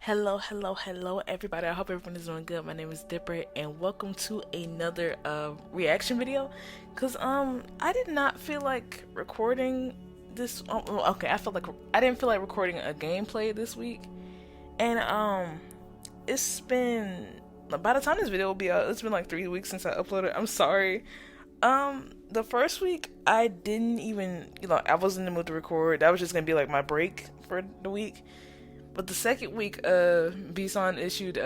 Hello, everybody. I hope everyone is doing good. My name is Dipper, and welcome to another reaction video. I did not feel like recording this. Okay, I didn't feel like recording a gameplay this week, and it's been by the time this video will be out, it's been like 3 weeks since I uploaded. I'm sorry. The first week I didn't even, I wasn't in the mood to record. That was just gonna be like my break for the week. But the second week, Bison issued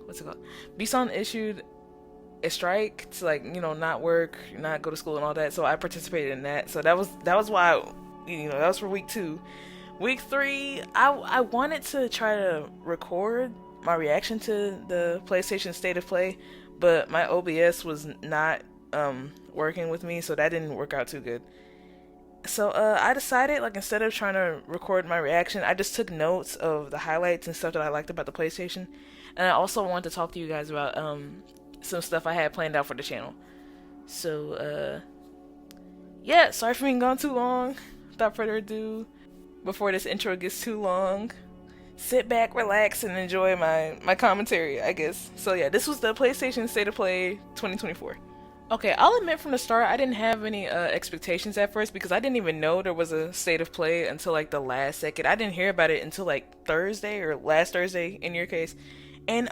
what's it called? Bison issued a strike to not work, not go to school and all that. So I participated in that. So that was why, that was for week 2. Week 3, I wanted to try to record my reaction to the PlayStation State of Play, but my OBS was not working with me, so that didn't work out too good. So I decided, instead of trying to record my reaction, I just took notes of the highlights and stuff that I liked about the PlayStation. And I also wanted to talk to you guys about some stuff I had planned out for the channel. So yeah, sorry for being gone too long. Without further ado, before this intro gets too long, sit back, relax, and enjoy my commentary, I guess. So yeah, this was the PlayStation State of Play 2024. Okay, I'll admit from the start, I didn't have any expectations at first because I didn't even know there was a state of play until the last second. I didn't hear about it until Thursday or last Thursday in your case. And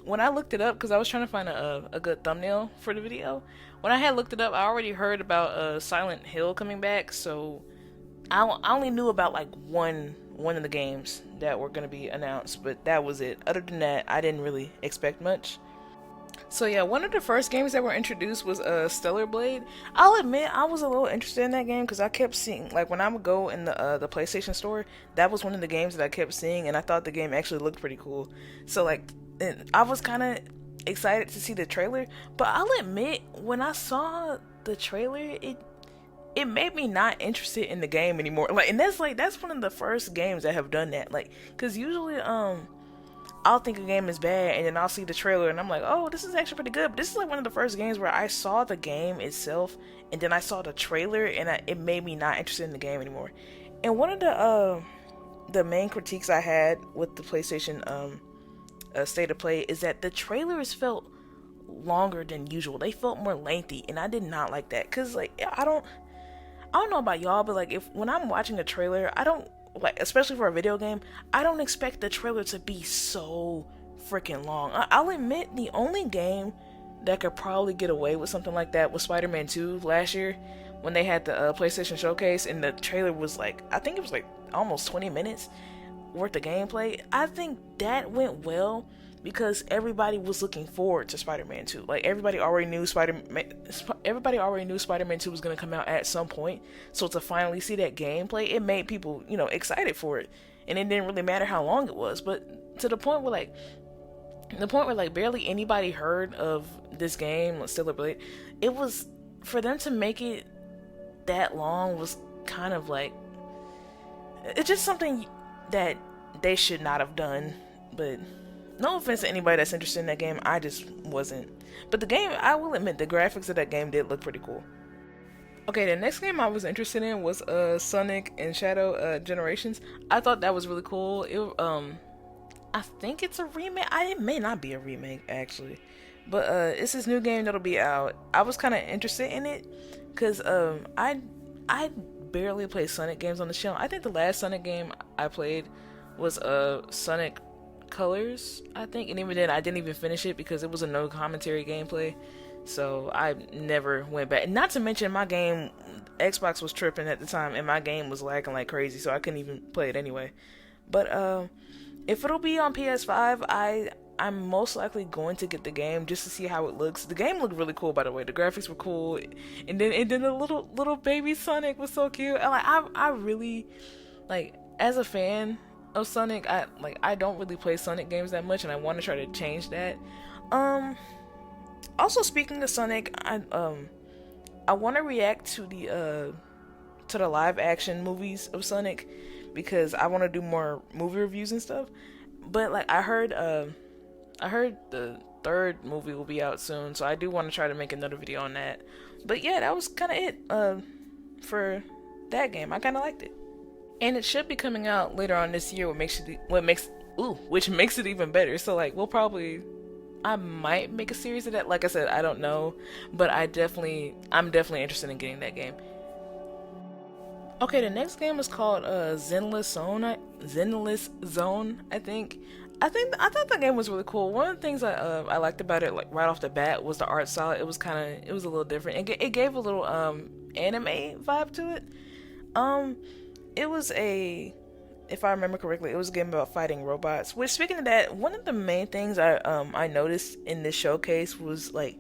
when I looked it up, because I was trying to find a good thumbnail for the video, when I had looked it up, I already heard about Silent Hill coming back, so I only knew about one of the games that were going to be announced, but that was it. Other than that, I didn't really expect much. So yeah, one of the first games that were introduced was Stellar Blade. I'll admit I was a little interested in that game because I kept seeing, when I would go in the PlayStation store, that was one of the games that I kept seeing, and I thought the game actually looked pretty cool. So I was kind of excited to see the trailer, but I'll admit when I saw the trailer, it made me not interested in the game anymore. And that's one of the first games that have done that. Because usually I'll think a game is bad, and then I'll see the trailer, and I'm like, oh, this is actually pretty good. But this is one of the first games where I saw the game itself, and then I saw the trailer, and it made me not interested in the game anymore. And one of the main critiques I had with the PlayStation State of Play is that the trailers felt longer than usual. They felt more lengthy, and I did not like that. Cause I don't know about y'all, but when I'm watching a trailer, I don't. Especially for a video game, I don't expect the trailer to be so freaking long. I'll admit the only game that could probably get away with something like that was Spider-Man 2 last year when they had the PlayStation Showcase, and the trailer was I think it was almost 20 minutes worth of gameplay. I think that went well because everybody was looking forward to Spider-Man 2. Everybody already knew Spider-Man 2 was going to come out at some point. So to finally see that gameplay, it made people, excited for it. And it didn't really matter how long it was. But to the point where barely anybody heard of this game, Stellar Blade, it was, for them to make it that long was kind of it's just something that they should not have done. But no offense to anybody that's interested in that game, I just wasn't. But the game, I will admit, the graphics of that game did look pretty cool. Okay, the next game I was interested in was Sonic and Shadow Generations. I thought that was really cool. I think it's a remake. It may not be a remake actually, but it's this new game that'll be out. I was kind of interested in it because I barely play Sonic games on the channel. I think the last Sonic game I played was Sonic Colors, I think, and even then I didn't even finish it because it was a no commentary gameplay, so I never went back. Not to mention my game, Xbox was tripping at the time and my game was lagging like crazy, so I couldn't even play it anyway. But if it'll be on PS5, I'm most likely going to get the game just to see how it looks. The game looked really cool, by the way. The graphics were cool, and then the little baby Sonic was so cute. And I really as a fan of Sonic, I don't really play Sonic games that much, and I want to try to change that. Also, speaking of Sonic, I want to react to the live action movies of Sonic because I want to do more movie reviews and stuff. But I heard the third movie will be out soon, so I do want to try to make another video on that. But yeah, that was kind of it for that game. I kind of liked it. And it should be coming out later on this year, which makes it even better. So like we'll probably I might make a series of that. Like I said, I don't know, but I'm definitely interested in getting that game. Okay, the next game is called Zenless Zone. I thought the game was really cool. One of the things I liked about it, like right off the bat, was the art style. It was a little different. It gave a little anime vibe to it. Um, it was a if I remember correctly, it was a game about fighting robots. Which, speaking of that, one of the main things I noticed in this showcase was like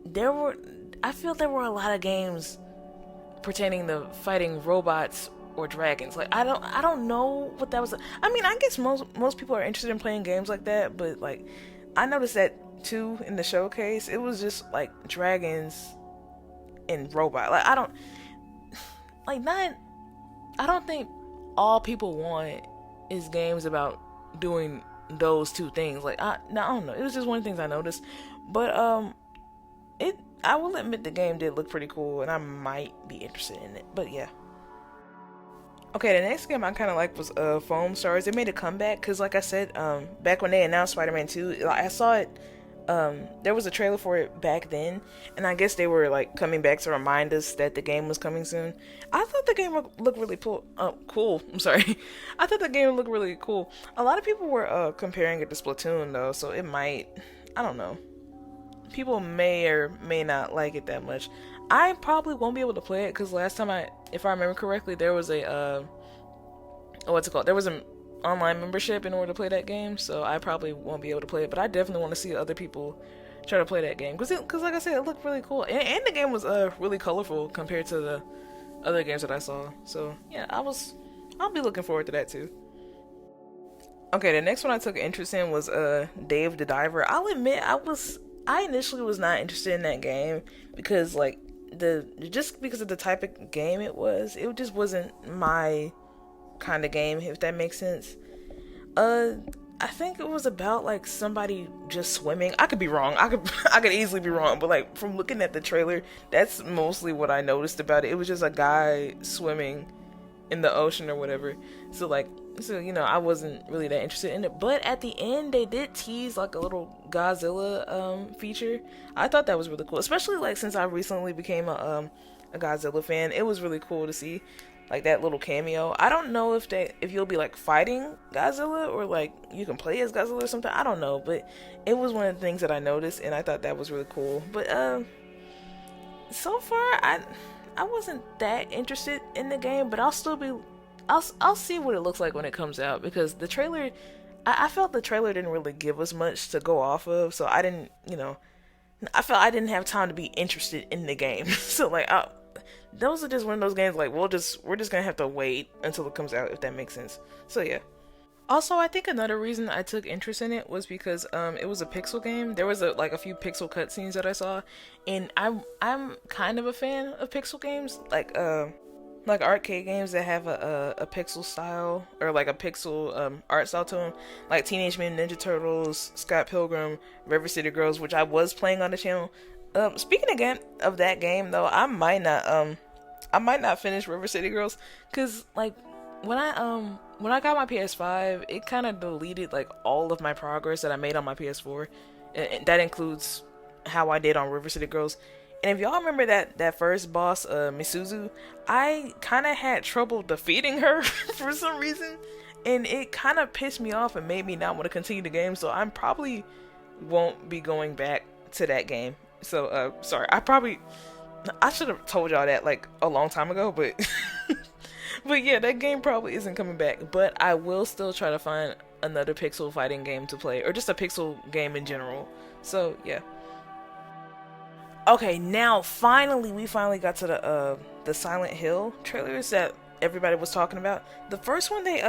there were I feel there were a lot of games pertaining to fighting robots or dragons. Like I don't know what that was. I mean, I guess most people are interested in playing games like that, but like I noticed that too in the showcase. It was just like dragons and robot. Like I don't think all people want is games about doing those two things. Like I don't know. It was just one of the things I noticed. But it I will admit the game did look pretty cool, and I might be interested in it. But yeah. Okay, the next game I kind of like was Foam Stars. They made a comeback because, like I said, back when they announced Spider-Man 2, like, I saw it. There was a trailer for it back then, and I guess they were like coming back to remind us that the game was coming soon. I thought the game looked really cool. I'm sorry. I thought the game looked really cool. A lot of people were comparing it to Splatoon though, so it might. I don't know. People may or may not like it that much. I probably won't be able to play it because last time if I remember correctly, there was a what's it called? There was an online membership in order to play that game, so I probably won't be able to play it. But I definitely want to see other people try to play that game because like I said, it looked really cool, and the game was really colorful compared to the other games that I saw. So yeah, I'll be looking forward to that too. Okay, the next one I took interest in was Dave the Diver. I'll admit I initially was not interested in that game because like the just because of the type of game it just wasn't my kind of game, if that makes sense. Uh, I think it was about like somebody just swimming. I could be wrong. I could easily be wrong, but like from looking at the trailer, that's mostly what I noticed about it. It was just a guy swimming in the ocean or whatever. So I wasn't really that interested in it. But at the end, they did tease like a little Godzilla feature. I thought that was really cool, especially like since I recently became a Godzilla fan. It was really cool to see like that little cameo. I don't know if you'll be like fighting Godzilla or like you can play as Godzilla or something. I don't know, but it was one of the things that I noticed, and I thought that was really cool. But so far I wasn't that interested in the game, but I'll see what it looks like when it comes out because the trailer I felt the trailer didn't really give us much to go off of, so I didn't I felt I didn't have time to be interested in the game. So like those are just one of those games like we're just gonna have to wait until it comes out, if that makes sense. So yeah. Also, I think another reason I took interest in it was because it was a pixel game. There was a few pixel cutscenes that I saw, and I'm kind of a fan of pixel games, like arcade games that have a pixel style or like a pixel art style to them, like Teenage Mutant Ninja Turtles, Scott Pilgrim, River City Girls, which I was playing on the channel. Speaking again of that game though, I might not finish River City Girls because like when I got my PS5, it kind of deleted like all of my progress that I made on my PS4. And that includes how I did on River City Girls. And if y'all remember that first boss, Misuzu, I kind of had trouble defeating her for some reason, and it kind of pissed me off and made me not want to continue the game. So I probably won't be going back to that game. So sorry, I should have told y'all that like a long time ago, but but yeah, that game probably isn't coming back. But I will still try to find another pixel fighting game to play, or just a pixel game in general. So yeah. Okay, now we finally got to the Silent Hill trailers that everybody was talking about. The first one they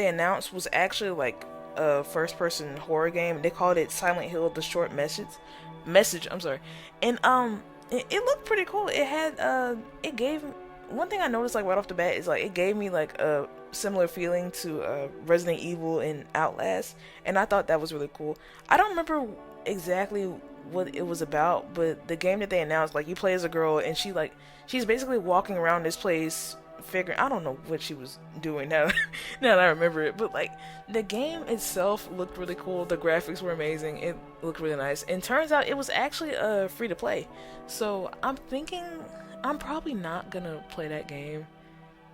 announced was actually like a first person horror game. They called it Silent Hill: The Short Message. I'm sorry, and it looked pretty cool. It had it gave one thing I noticed like right off the bat is like it gave me like a similar feeling to Resident Evil and Outlast, and I thought that was really cool. I don't remember exactly what it was about, but the game that they announced, like you play as a girl and she's basically walking around this place figuring, I don't know what she was doing now, now that I remember it, but like the game itself looked really cool. The graphics were amazing. It looked really nice. And turns out it was actually free to play. So I'm thinking I'm probably not gonna play that game,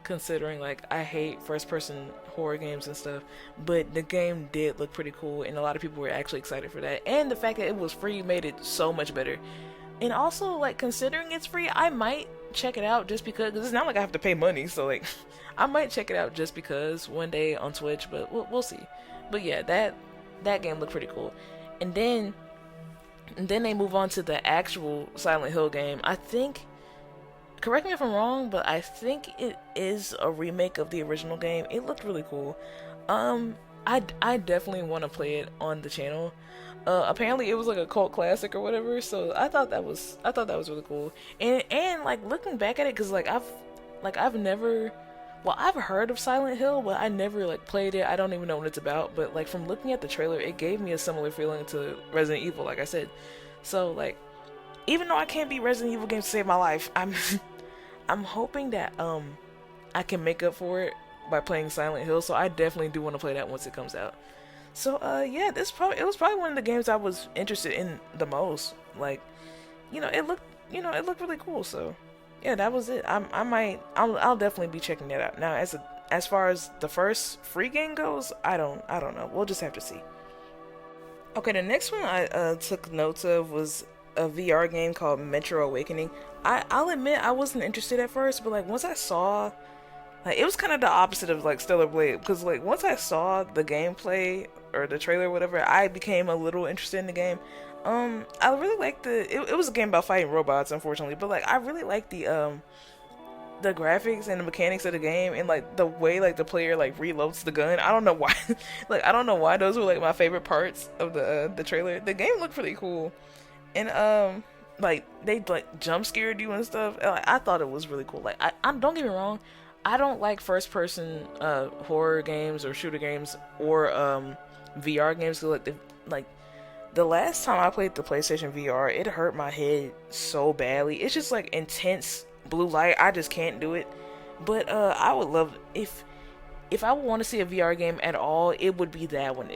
considering like I hate first person horror games and stuff, but the game did look pretty cool and a lot of people were actually excited for that. And the fact that it was free made it so much better. And also, like, considering it's free, I might check it out just because, cause it's not like I have to pay money, so like I might check it out just because one day on Twitch, but we'll see. But yeah, that game looked pretty cool. And then they move on to the actual Silent Hill game. I think, correct me if I'm wrong, but I think it is a remake of the original game. It looked really cool. I definitely want to play it on the channel. Apparently it was like a cult classic or whatever, so I thought that was really cool. And like looking back at it, cause like I've never, well, I've heard of Silent Hill, but I never like played it. I don't even know what it's about. But like from looking at the trailer, it gave me a similar feeling to Resident Evil, like I said. So like, even though I can't beat Resident Evil games to save my life, I'm hoping that I can make up for it by playing Silent Hill. So I definitely do want to play that once it comes out. So yeah, it was probably one of the games I was interested in the most. Like, it looked really cool. So yeah, that was it. I'll definitely be checking that out. Now as far as the first free game goes, I don't know. We'll just have to see. Okay, the next one I took notes of was a VR game called Metro Awakening. I'll admit I wasn't interested at first, but like once I saw, like, it was kind of the opposite of like Stellar Blade, because like once I saw the gameplay or the trailer or whatever, I became a little interested in the game. I really liked it was a game about fighting robots, unfortunately, but like I really liked the graphics and the mechanics of the game, and like the way like the player like reloads the gun. I don't know why like I don't know why those were like my favorite parts of the trailer. The game looked pretty cool, and like they like jump scared you and stuff. Like, I thought it was really cool. Like I don't get me wrong, I don't like first person horror games or shooter games or VR games, so like the last time I played the PlayStation VR, it hurt my head so badly. It's just like intense blue light. I just can't do it. But I would love, if I would want to see a VR game at all, it would be that one.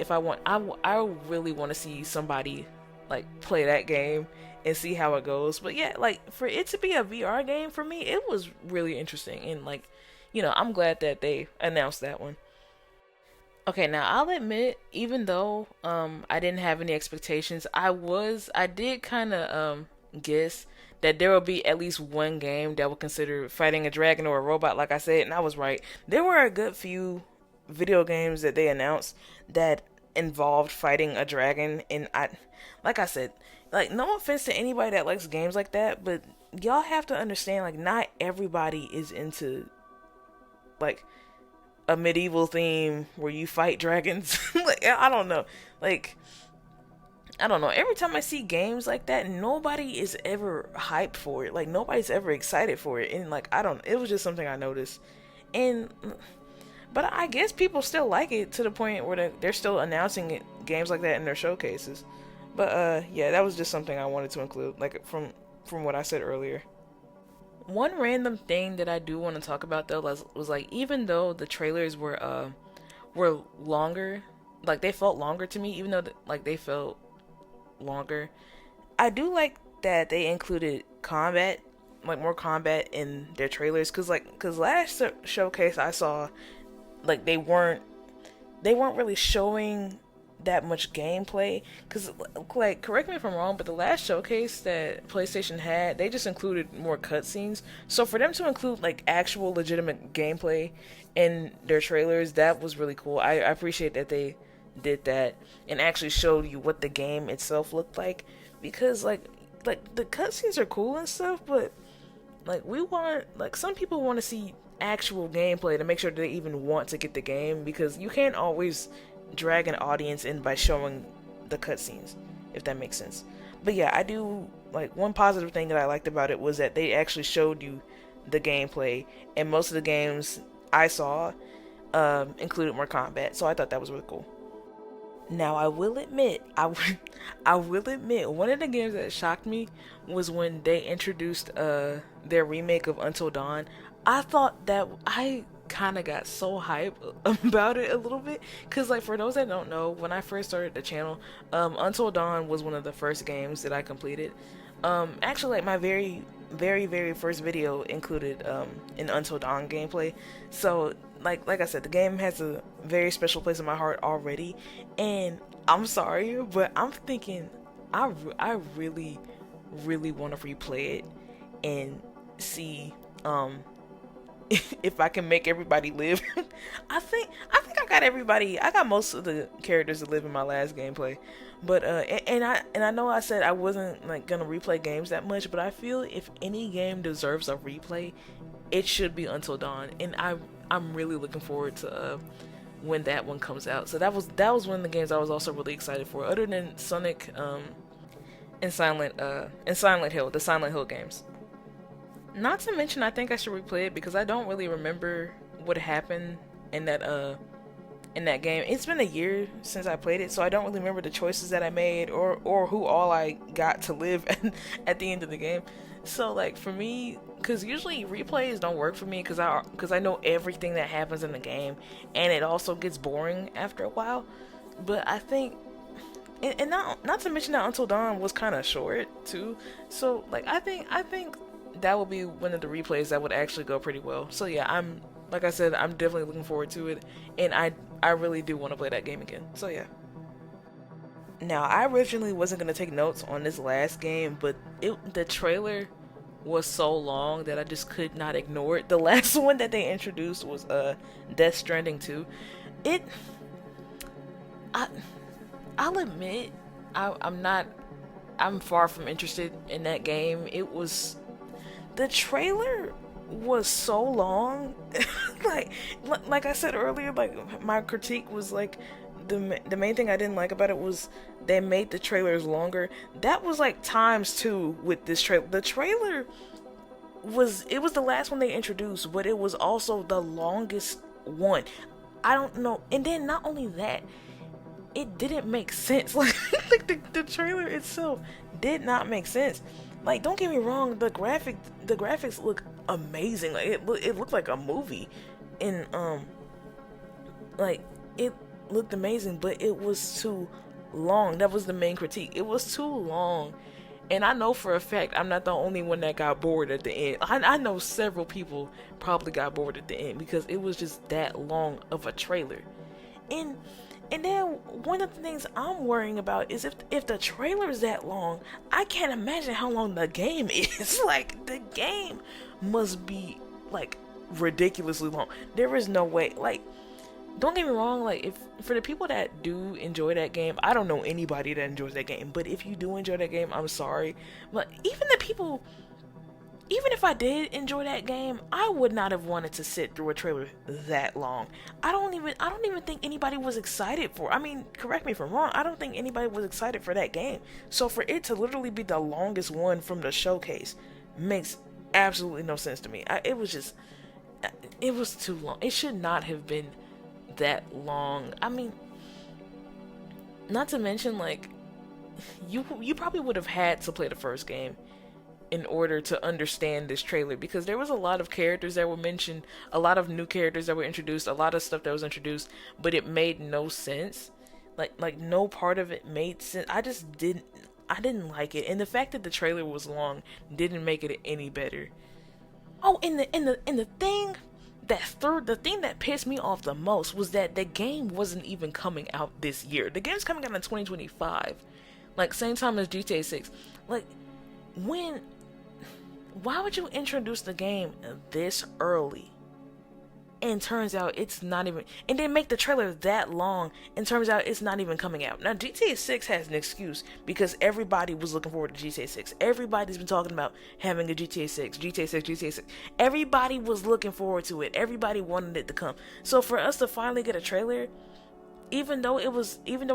I really want to see somebody like play that game and see how it goes. But yeah, like for it to be a VR game, for me, it was really interesting, and like, I'm glad that they announced that one. Okay, now I'll admit, even though I didn't have any expectations, I did kind of guess that there will be at least one game that will consider fighting a dragon or a robot, like I said, and I was right. There were a good few video games that they announced that involved fighting a dragon, and like I said, like, no offense to anybody that likes games like that, but y'all have to understand, like, not everybody is into like a medieval theme where you fight dragons. Like, I don't know. Like, I don't know. Every time I see games like that, nobody is ever hyped for it. Like, nobody's ever excited for it. And like, I don't, it was just something I noticed. And but I guess people still like it to the point where they're still announcing games like that in their showcases. But yeah, that was just something I wanted to include, like from what I said earlier. One random thing that I do want to talk about though was like, even though the trailers were longer, like they felt longer to me, even though like they felt longer, I do like that they included combat, like more combat in their trailers, cause last showcase I saw, like they weren't really showing that much gameplay, because like, correct me if I'm wrong, but the last showcase that PlayStation had, they just included more cutscenes. So for them to include like actual legitimate gameplay in their trailers, that was really cool. I appreciate that they did that and actually showed you what the game itself looked like, because like the cutscenes are cool and stuff, but like some people want to see actual gameplay to make sure they even want to get the game, because you can't always drag an audience in by showing the cutscenes, if that makes sense. But yeah, I do like, one positive thing that I liked about it was that they actually showed you the gameplay, and most of the games I saw included more combat, so I thought that was really cool. Now I will admit, one of the games that shocked me was when they introduced their remake of Until Dawn. I thought that I kind of got so hyped about it a little bit because, like, for those that don't know, when I first started the channel, Until Dawn was one of the first games that I completed. Actually, like, my very first video included an Until Dawn gameplay. So, like I said, the game has a very special place in my heart already, and I'm sorry, but I'm thinking I really want to replay it and see if I can make everybody live. I think I got everybody. I got most of the characters that live in my last gameplay. But and I know I said I wasn't like gonna replay games that much, but I feel if any game deserves a replay, it should be Until Dawn, and I'm really looking forward to when that one comes out. So that was one of the games I was also really excited for, other than Sonic and Silent Hill, the Silent Hill games. Not to mention, I think I should replay it because I don't really remember what happened in that game. It's been a year since I played it, so I don't really remember the choices that I made or who all I got to live at the end of the game. So like for me, because usually replays don't work for me because I know everything that happens in the game, and it also gets boring after a while. But I think, and not to mention that Until Dawn was kind of short too. So like I think that would be one of the replays that would actually go pretty well. So yeah, like I said, I'm definitely looking forward to it, and I really do want to play that game again. So yeah. Now, I originally wasn't gonna take notes on this last game, but the trailer was so long that I just could not ignore it. The last one that they introduced was Death Stranding 2. It I I'll admit I'm far from interested in that game. The trailer was so long. like like I said earlier, like my critique was like the main thing I didn't like about it was they made the trailers longer. That was like times two with this trailer. The trailer was the last one they introduced, but it was also the longest one. I don't know. And then not only that, it didn't make sense. Like the trailer itself did not make sense. Like, don't get me wrong, the graphics look amazing. Like it looked like a movie, and like it looked amazing, but it was too long. That was the main critique. It was too long, and I know for a fact I'm not the only one that got bored at the end. I know several people probably got bored at the end because it was just that long of a trailer, and. And then one of the things I'm worrying about is if the trailer is that long, I can't imagine how long the game is. Like, the game must be like ridiculously long. There is no way. Like, don't get me wrong, like if for the people that do enjoy that game, I don't know anybody that enjoys that game, but if you do enjoy that game, I'm sorry. But even if I did enjoy that game, I would not have wanted to sit through a trailer that long. I don't even think anybody was excited for. I mean, correct me if I'm wrong. I don't think anybody was excited for that game. So for it to literally be the longest one from the showcase makes absolutely no sense to me. It was too long. It should not have been that long. I mean, not to mention, like, you probably would have had to play the first game in order to understand this trailer, because there was a lot of characters that were mentioned, a lot of new characters that were introduced, a lot of stuff that was introduced, but it made no sense. Like no part of it made sense. I didn't like it, and the fact that the trailer was long didn't make it any better. Oh, and the thing that pissed me off the most was that the game wasn't even coming out this year. The game's coming out in 2025, like same time as GTA 6. Like, why would you introduce the game this early? And turns out it's not even, and then make the trailer that long, and turns out it's not even coming out. Now, GTA 6 has an excuse because everybody was looking forward to GTA 6. Everybody's been talking about having a GTA 6, GTA 6, GTA 6. Everybody was looking forward to it. Everybody wanted it to come. So for us to finally get a trailer, even though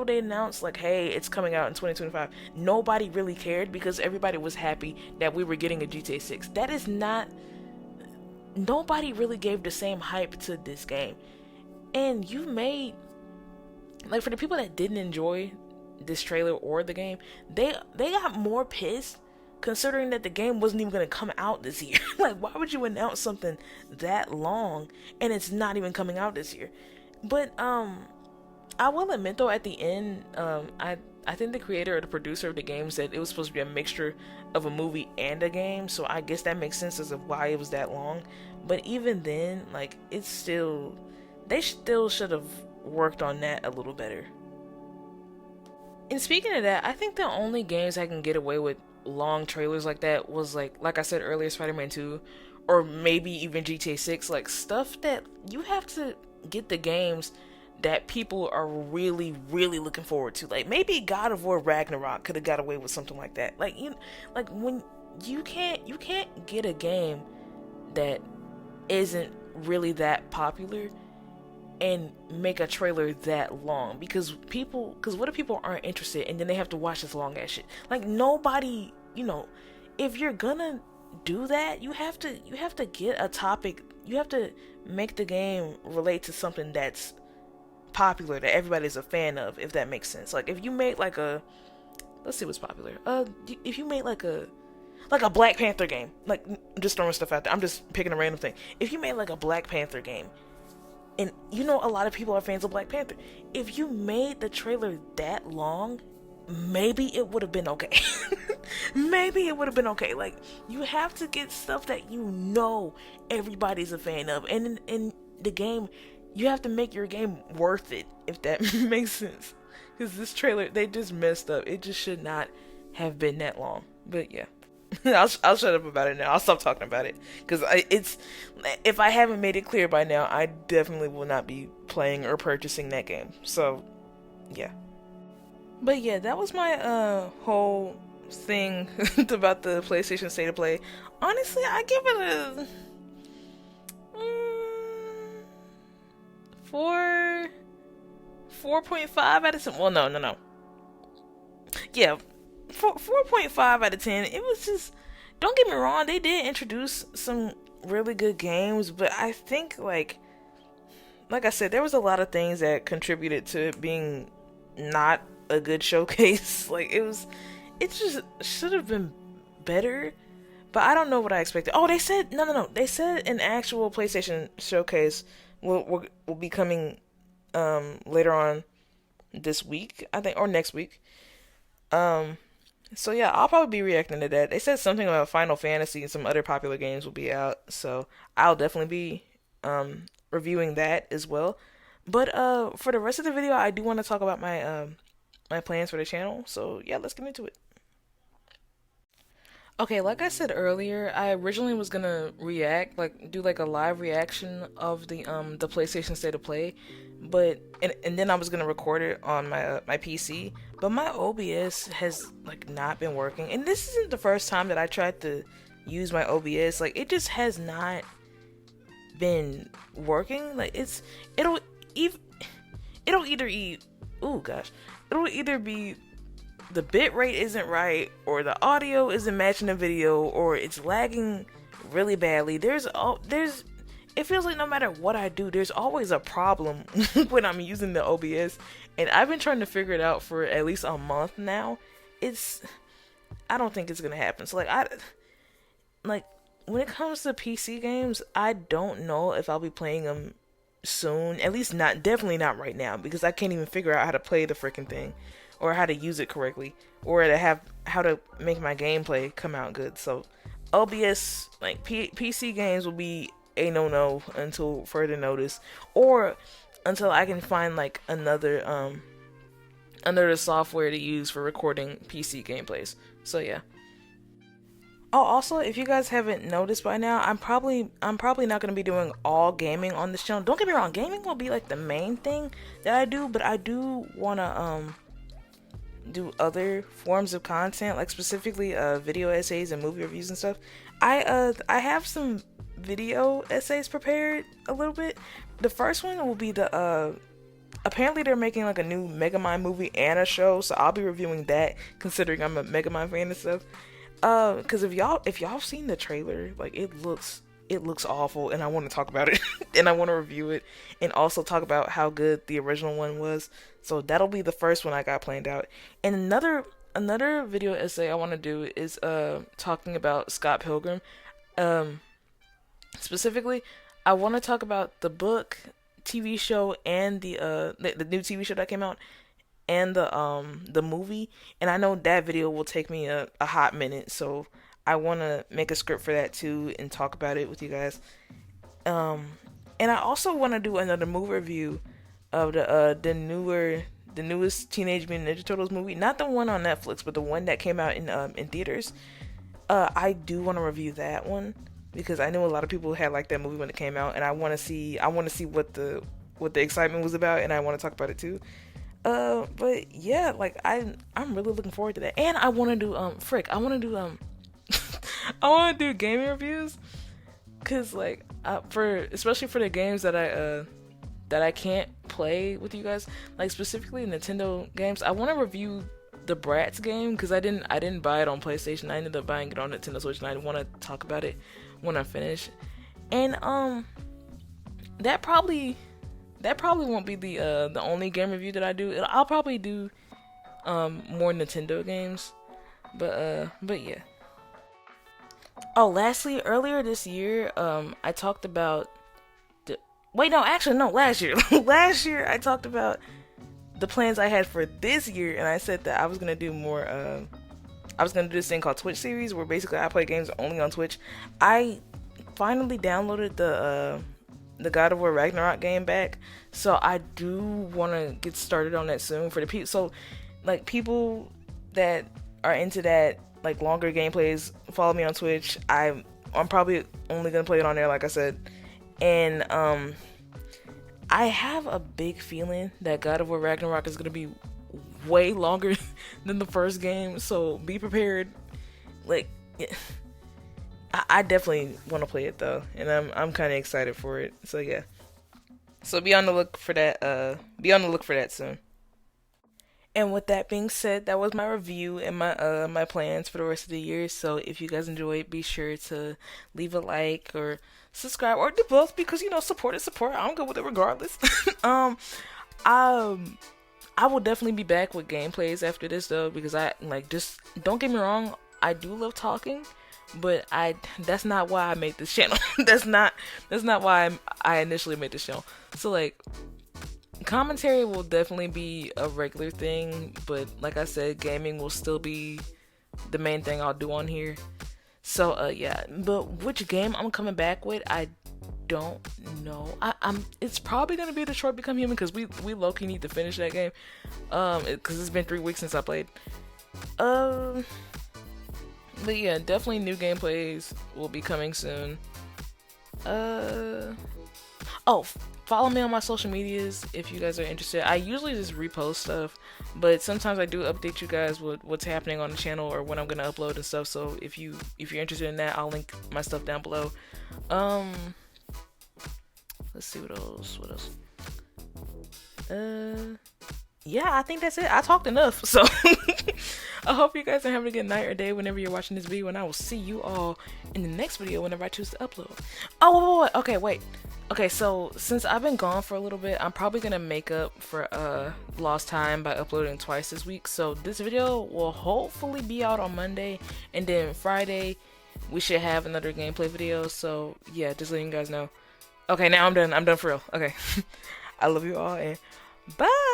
they announced like, hey, it's coming out in 2025, nobody really cared because everybody was happy that we were getting a GTA 6. That is not, nobody really gave the same hype to this game. And you made, like, for the people that didn't enjoy this trailer or the game, they got more pissed considering that the game wasn't even going to come out this year. Like, why would you announce something that long and it's not even coming out this year? But I will admit though, at the end, I think the creator or the producer of the game said it was supposed to be a mixture of a movie and a game, so I guess that makes sense as of why it was that long. But even then, like, it's still, they still should have worked on that a little better. And speaking of that, I think the only games I can get away with long trailers like that was like I said earlier, Spider-Man 2, or maybe even GTA 6, like stuff that you have to get the games that people are really, really looking forward to. Like maybe God of War Ragnarok could have got away with something like that. Like like when you can't get a game that isn't really that popular and make a trailer that long, because what if people aren't interested and then they have to watch this long ass shit? Like nobody, if you're gonna do that, you have to get a topic. You have to make the game relate to something that's popular, that everybody's a fan of, if that makes sense. Like if you made like a, let's see what's popular. If you made like a Black Panther game, like I'm just throwing stuff out there. I'm just picking a random thing. If you made like a Black Panther game, and a lot of people are fans of Black Panther, if you made the trailer that long, maybe it would have been okay. Maybe it would have been okay. Like you have to get stuff that everybody's a fan of, and in the game, you have to make your game worth it, if that makes sense. Because this trailer, they just messed up. It just should not have been that long. But yeah. I'll shut up about it now. I'll stop talking about it. Because if I haven't made it clear by now, I definitely will not be playing or purchasing that game. So, yeah. But yeah, that was my whole thing about the PlayStation State of Play. Honestly, I give it a 4.5 out of 10. Well, no. Yeah, 4.5 out of 10. It was just, don't get me wrong, they did introduce some really good games, but I think like I said, there was a lot of things that contributed to it being not a good showcase. Like it just should have been better. But I don't know what I expected. Oh, they said no. They said an actual PlayStation showcase will be coming later on this week, I think, or next week. So yeah, I'll probably be reacting to that. They said something about Final Fantasy and some other popular games will be out, so I'll definitely be reviewing that as well. But for the rest of the video, I do want to talk about my plans for the channel. So yeah, let's get into it. Okay, like I said earlier, I originally was gonna do like a live reaction of the PlayStation State of Play, but and then I was gonna record it on my PC, but my OBS has like not been working, and this isn't the first time that I tried to use my OBS. Like it just has not been working. Like it'll either be the bit rate isn't right, or the audio isn't matching the video, or it's lagging really badly. It feels like no matter what I do, there's always a problem when I'm using the OBS, and I've been trying to figure it out for at least a month now. I don't think it's gonna happen. So when it comes to PC games, I don't know if I'll be playing them soon. At least definitely not right now, because I can't even figure out how to play the freaking thing, or how to use it correctly, or how to make my gameplay come out good. So OBS, like PC games, will be a no until further notice, or until I can find like another software to use for recording PC gameplays. So yeah. Oh, also, if you guys haven't noticed by now, I'm probably not gonna be doing all gaming on this channel. Don't get me wrong, gaming will be like the main thing that I do, but I do wanna do other forms of content, like specifically video essays and movie reviews and stuff. I have some video essays prepared a little bit. The first one will be apparently they're making like a new Megamind movie and a show, so I'll be reviewing that, considering I'm a Megamind fan and stuff. Because if y'all seen the trailer, like it looks awful, and I want to talk about it and I want to review it, and also talk about how good the original one was. So that'll be the first one I got planned out. And another another video essay I want to do is talking about Scott Pilgrim. Um, Specifically, I want to talk about the book, TV show, and the new TV show that came out, and the movie. And I know that video will take me a hot minute, so I want to make a script for that too and talk about it with you guys. Um, and I also want to do another movie review of the newest Teenage Mutant Ninja Turtles movie, not the one on Netflix, but the one that came out in theaters. I do want to review that one because I know a lot of people had liked that movie when it came out, and I want to see what the excitement was about, and I want to talk about it too. But yeah, like I'm really looking forward to that, and I want to do I want to do I want to do gaming reviews, cause like for especially for the games that I can't play with you guys, like specifically Nintendo games. I want to review the Bratz game because I didn't buy it on PlayStation. I ended up buying it on Nintendo Switch, and I want to talk about it when I finish. And that probably won't be the only game review that I do. I'll probably do more Nintendo games, but yeah. Oh, lastly, earlier this year, I talked about wait, no, actually, no, last year. Last year, I talked about the plans I had for this year, and I said that I was gonna do more. I was gonna do this thing called Twitch series, where basically I play games only on Twitch. I finally downloaded the God of War Ragnarok game back, so I do want to get started on that soon for the people. So, like people that are into that, like longer gameplays, follow me on Twitch. I'm probably only gonna play it on there, like I said. And I have a big feeling that God of War Ragnarok is gonna be way longer than the first game, so be prepared. Like, yeah, I definitely want to play it though, and I'm kind of excited for it. So yeah, so be on the look for that. Be on the look for that soon. And with that being said, that was my review and my plans for the rest of the year. So if you guys enjoyed, be sure to leave a like or subscribe or do both because support is support. I'm good with it regardless. um, um, I will definitely be back with gameplays after this though because I like just don't get me wrong. I do love talking, but that's not why I made this channel. That's not why I initially made this channel. So like commentary will definitely be a regular thing, but like I said, gaming will still be the main thing I'll do on here. So yeah, but which game I'm coming back with, I don't know. I'm it's probably gonna be Detroit Become Human because we low-key need to finish that game. Because it's been 3 weeks since I played. But yeah, definitely new gameplays will be coming soon. Oh, follow me on my social medias if you guys are interested. I usually just repost stuff, but sometimes I do update you guys with what's happening on the channel or when I'm gonna upload and stuff. So if you're interested in that, I'll link my stuff down below. Let's see what else. Yeah, I think that's it. I talked enough, so I hope you guys are having a good night or day whenever you're watching this video, and I will see you all in the next video whenever I choose to upload. Oh, wait. Okay, so since I've been gone for a little bit, I'm probably gonna make up for lost time by uploading twice this week. So this video will hopefully be out on Monday, and then Friday we should have another gameplay video. So yeah, just letting you guys know. Okay, now I'm done. I'm done for real. Okay, I love you all and bye.